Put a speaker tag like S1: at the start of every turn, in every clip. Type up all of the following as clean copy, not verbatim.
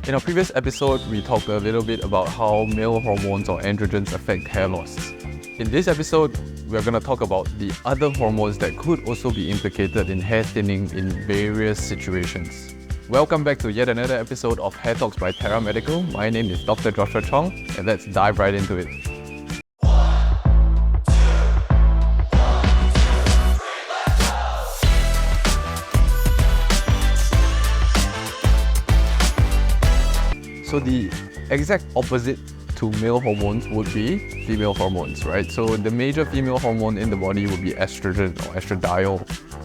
S1: In our previous episode, we talked a little bit about how male hormones or androgens affect hair loss. In this episode, we're going to talk about the other hormones that could also be implicated in hair thinning in various situations. Welcome back to yet another episode of Hair Talks by Terra Medical. My name is Dr. Joshua Chong, and let's dive right into it. So the exact opposite to male hormones would be female hormones, right? So the major female hormone in the body would be estrogen or estradiol.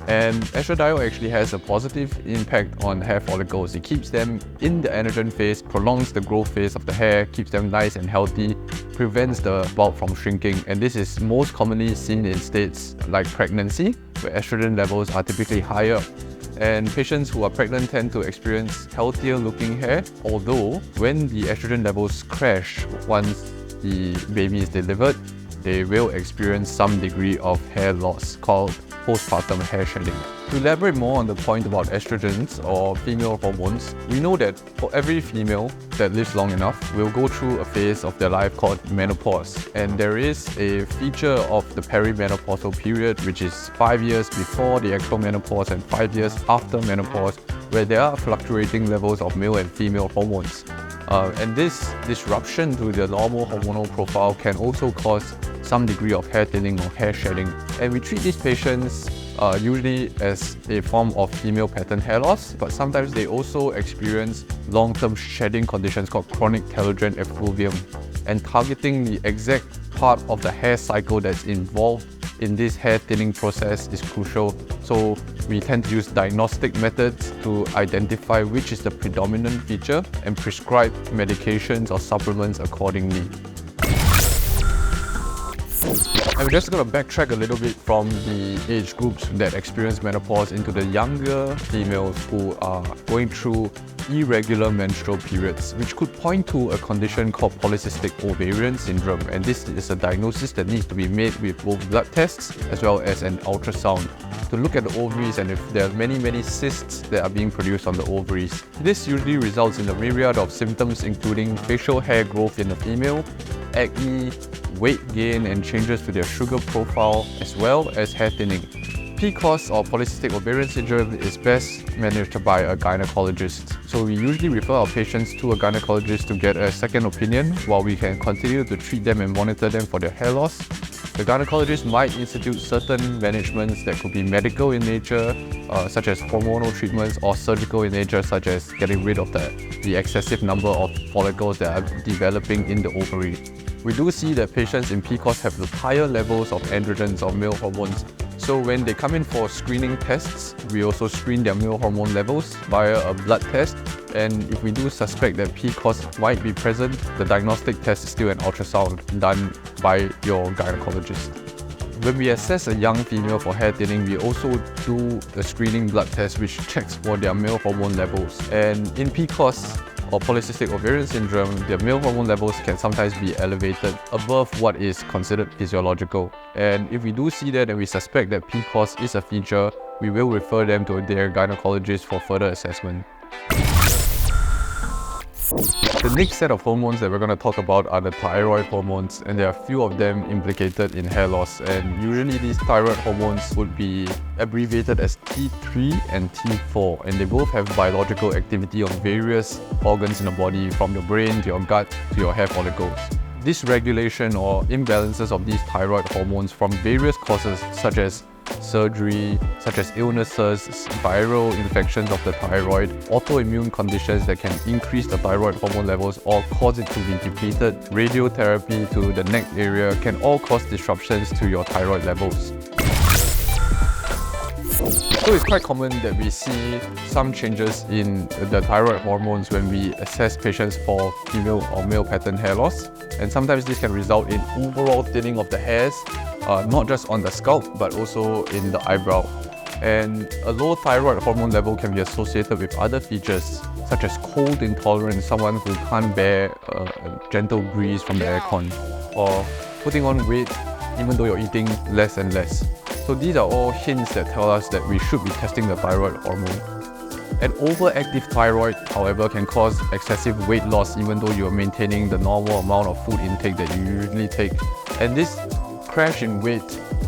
S1: And estradiol actually has a positive impact on hair follicles. It keeps them in the anagen phase, prolongs the growth phase of the hair, keeps them nice and healthy, prevents the bulk from shrinking. And this is most commonly seen in states like pregnancy, where estrogen levels are typically higher. And patients who are pregnant tend to experience healthier looking hair, although when the estrogen levels crash once the baby is delivered, they will experience some degree of hair loss called postpartum hair shedding. To elaborate more on the point about estrogens or female hormones, we know that for every female that lives long enough will go through a phase of their life called menopause. And there is a feature of the perimenopausal period, which is 5 years before the actual menopause and 5 years after menopause, where there are fluctuating levels of male and female hormones. And this disruption to the normal hormonal profile can also cause some degree of hair thinning or hair shedding. And we treat these patients usually as a form of female pattern hair loss, but sometimes they also experience long-term shedding conditions called chronic telogen effluvium. And targeting the exact part of the hair cycle that's involved in this hair thinning process is crucial. So we tend to use diagnostic methods to identify which is the predominant feature and prescribe medications or supplements accordingly. And we're just going to backtrack a little bit from the age groups that experience menopause into the younger females who are going through irregular menstrual periods, which could point to a condition called polycystic ovarian syndrome. And this is a diagnosis that needs to be made with both blood tests as well as an ultrasound to look at the ovaries and if there are many cysts that are being produced on the ovaries. This usually results in a myriad of symptoms including facial hair growth in the female, acne, weight gain and changes to their sugar profile, as well as hair thinning. PCOS or polycystic ovarian syndrome is best managed by a gynecologist. So we usually refer our patients to a gynecologist to get a second opinion while we can continue to treat them and monitor them for their hair loss. The gynecologist might institute certain managements that could be medical in nature, such as hormonal treatments, or surgical in nature, such as getting rid of the excessive number of follicles that are developing in the ovary. We do see that patients in PCOS have higher levels of androgens or male hormones. So when they come in for screening tests, we also screen their male hormone levels via a blood test. And if we do suspect that PCOS might be present, the diagnostic test is still an ultrasound done by your gynecologist. When we assess a young female for hair thinning, we also do a screening blood test which checks for their male hormone levels. And in PCOS, or polycystic ovarian syndrome, the male hormone levels can sometimes be elevated above what is considered physiological. And if we do see that and we suspect that PCOS is a feature, we will refer them to their gynecologist for further assessment. The next set of hormones that we're going to talk about are the thyroid hormones, and there are a few of them implicated in hair loss. And usually these thyroid hormones would be abbreviated as T3 and T4, and they both have biological activity on various organs in the body, from your brain to your gut to your hair follicles. Dysregulation or imbalances of these thyroid hormones from various causes such as surgery, such as illnesses, viral infections of the thyroid, autoimmune conditions that can increase the thyroid hormone levels or cause it to be depleted, radiotherapy to the neck area can all cause disruptions to your thyroid levels. So it's quite common that we see some changes in the thyroid hormones when we assess patients for female or male pattern hair loss. And sometimes this can result in overall thinning of the hairs, not just on the scalp, but also in the eyebrow. And a low thyroid hormone level can be associated with other features, such as cold intolerance, someone who can't bear a gentle breeze from the aircon, or putting on weight even though you're eating less and less. So these are all hints that tell us that we should be testing the thyroid hormone. An overactive thyroid, however, can cause excessive weight loss even though you're maintaining the normal amount of food intake that you usually take. And this crash in weight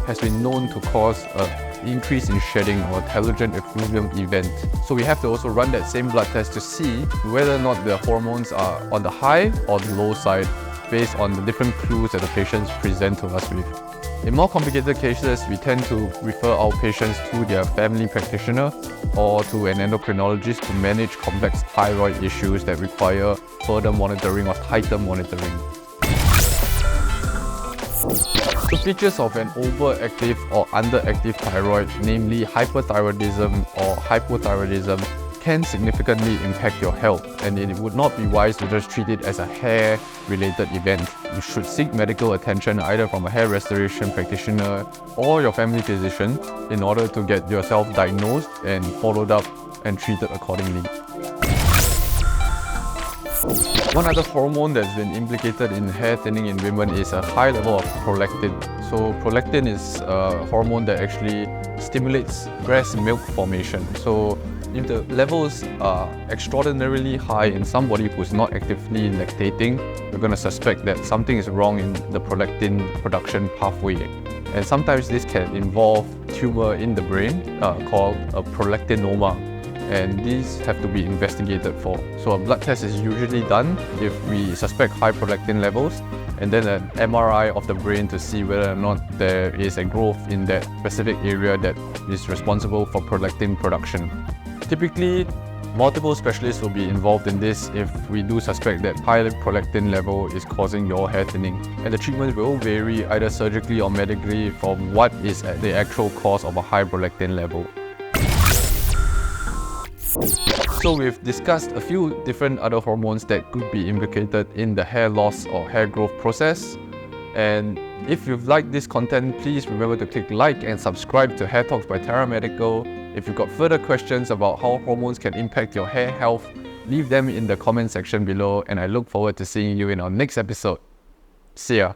S1: has been known to cause an increase in shedding or telogen effluvium event. So we have to also run that same blood test to see whether or not the hormones are on the high or the low side based on the different clues that the patients present to us with. In more complicated cases, we tend to refer our patients to their family practitioner or to an endocrinologist to manage complex thyroid issues that require further monitoring or tighter monitoring. The features of an overactive or underactive thyroid, namely hyperthyroidism or hypothyroidism, can significantly impact your health, and it would not be wise to just treat it as a hair-related event. You should seek medical attention either from a hair restoration practitioner or your family physician in order to get yourself diagnosed and followed up and treated accordingly. One other hormone that's been implicated in hair thinning in women is a high level of prolactin. So prolactin is a hormone that actually stimulates breast milk formation. So if the levels are extraordinarily high in somebody who's not actively lactating, we're going to suspect that something is wrong in the prolactin production pathway. And sometimes this can involve tumor in the brain called a prolactinoma, and these have to be investigated for. So a blood test is usually done if we suspect high prolactin levels, and then an MRI of the brain to see whether or not there is a growth in that specific area that is responsible for prolactin production. Typically, multiple specialists will be involved in this if we do suspect that high prolactin level is causing your hair thinning. And the treatment will vary either surgically or medically from what is the actual cause of a high prolactin level. So we've discussed a few different other hormones that could be implicated in the hair loss or hair growth process. And if you've liked this content, please remember to click like and subscribe to Hair Talks by Terra Medical. If you've got further questions about how hormones can impact your hair health, leave them in the comment section below, and I look forward to seeing you in our next episode. See ya!